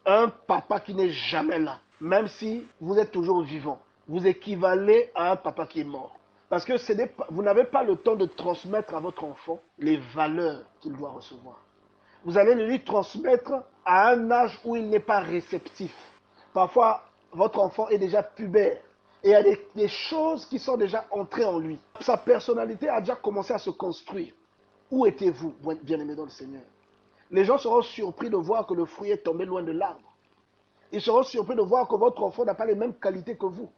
Un papa qui n'est jamais là, même si vous êtes toujours vivant, vous équivalez à un papa qui est mort. Parce que vous n'avez pas le temps de transmettre à votre enfant les valeurs qu'il doit recevoir. Vous allez le lui transmettre à un âge où il n'est pas réceptif. Parfois, votre enfant est déjà pubère et il y a des choses qui sont déjà entrées en lui. Sa personnalité a déjà commencé à se construire. Où étiez-vous, bien-aimés dans le Seigneur? Les gens seront surpris de voir que le fruit est tombé loin de l'arbre. Ils seront surpris de voir que votre enfant n'a pas les mêmes qualités que vous.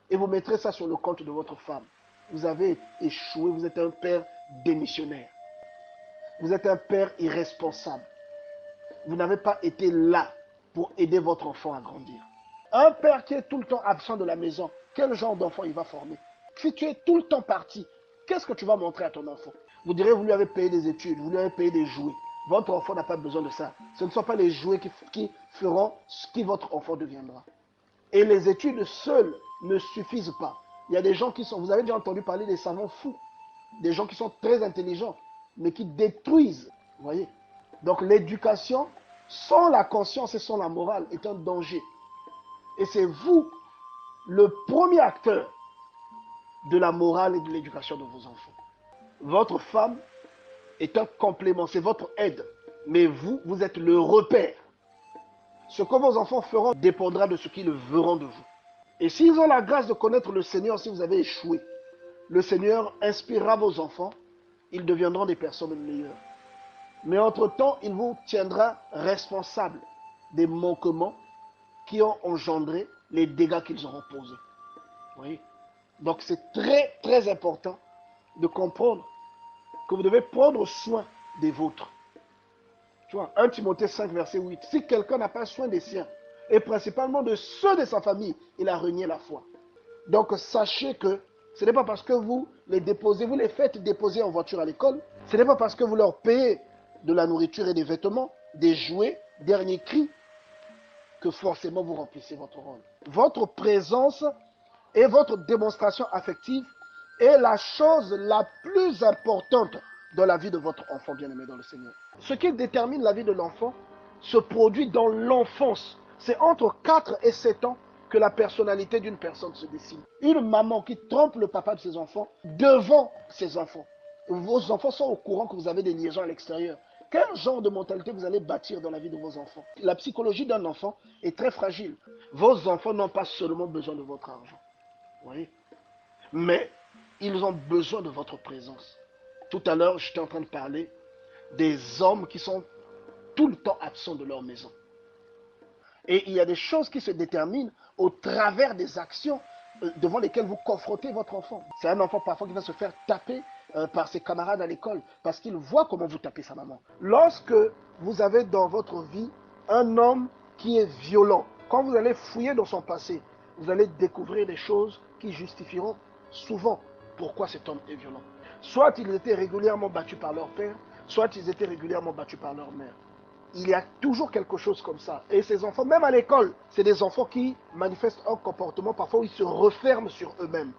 Et vous mettrez ça sur le compte de votre femme. Vous avez échoué, vous êtes un père démissionnaire. Vous êtes un père irresponsable. Vous n'avez pas été là pour aider votre enfant à grandir. Un père qui est tout le temps absent de la maison, quel genre d'enfant il va former? Si tu es tout le temps parti, qu'est-ce que tu vas montrer à ton enfant? Vous direz, vous lui avez payé des études, vous lui avez payé des jouets. Votre enfant n'a pas besoin de ça. Ce ne sont pas les jouets qui feront ce qui votre enfant deviendra. Et les études seules ne suffisent pas. Il y a des gens qui sont, vous avez déjà entendu parler des savants fous, des gens qui sont très intelligents, mais qui détruisent. Vous voyez? Donc l'éducation, sans la conscience et sans la morale, est un danger. Et c'est vous, le premier acteur de la morale et de l'éducation de vos enfants. Votre femme est un complément, c'est votre aide. Mais vous, vous êtes le repère. Ce que vos enfants feront dépendra de ce qu'ils verront de vous. Et s'ils ont la grâce de connaître le Seigneur, si vous avez échoué, le Seigneur inspirera vos enfants, ils deviendront des personnes meilleures. Mais entre-temps, il vous tiendra responsable des manquements qui ont engendré les dégâts qu'ils auront posés. Vous voyez? Donc c'est très, très important de comprendre que vous devez prendre soin des vôtres. Tu vois, 1 Timothée 5, verset 8. Si quelqu'un n'a pas soin des siens, et principalement de ceux de sa famille, il a renié la foi. Donc sachez que ce n'est pas parce que vous les déposez, vous les faites déposer en voiture à l'école, ce n'est pas parce que vous leur payez de la nourriture et des vêtements, des jouets, dernier cri, que forcément vous remplissez votre rôle. Votre présence et votre démonstration affective est la chose la plus importante dans la vie de votre enfant bien-aimé dans le Seigneur. Ce qui détermine la vie de l'enfant se produit dans l'enfance. C'est entre 4 et 7 ans que la personnalité d'une personne se dessine. Une maman qui trompe le papa de ses enfants devant ses enfants. Vos enfants sont au courant que vous avez des liaisons à l'extérieur. Quel genre de mentalité vous allez bâtir dans la vie de vos enfants? La psychologie d'un enfant est très fragile. Vos enfants n'ont pas seulement besoin de votre argent. Vous voyez? Mais ils ont besoin de votre présence. Tout à l'heure, j'étais en train de parler des hommes qui sont tout le temps absents de leur maison. Et il y a des choses qui se déterminent au travers des actions devant lesquelles vous confrontez votre enfant. C'est un enfant parfois qui va se faire taper par ses camarades à l'école parce qu'il voit comment vous tapez sa maman. Lorsque vous avez dans votre vie un homme qui est violent, quand vous allez fouiller dans son passé, vous allez découvrir des choses qui justifieront souvent pourquoi cet homme est violent. Soit ils étaient régulièrement battus par leur père, soit ils étaient régulièrement battus par leur mère. Il y a toujours quelque chose comme ça. Et ces enfants, même à l'école, c'est des enfants qui manifestent un comportement parfois où ils se referment sur eux-mêmes.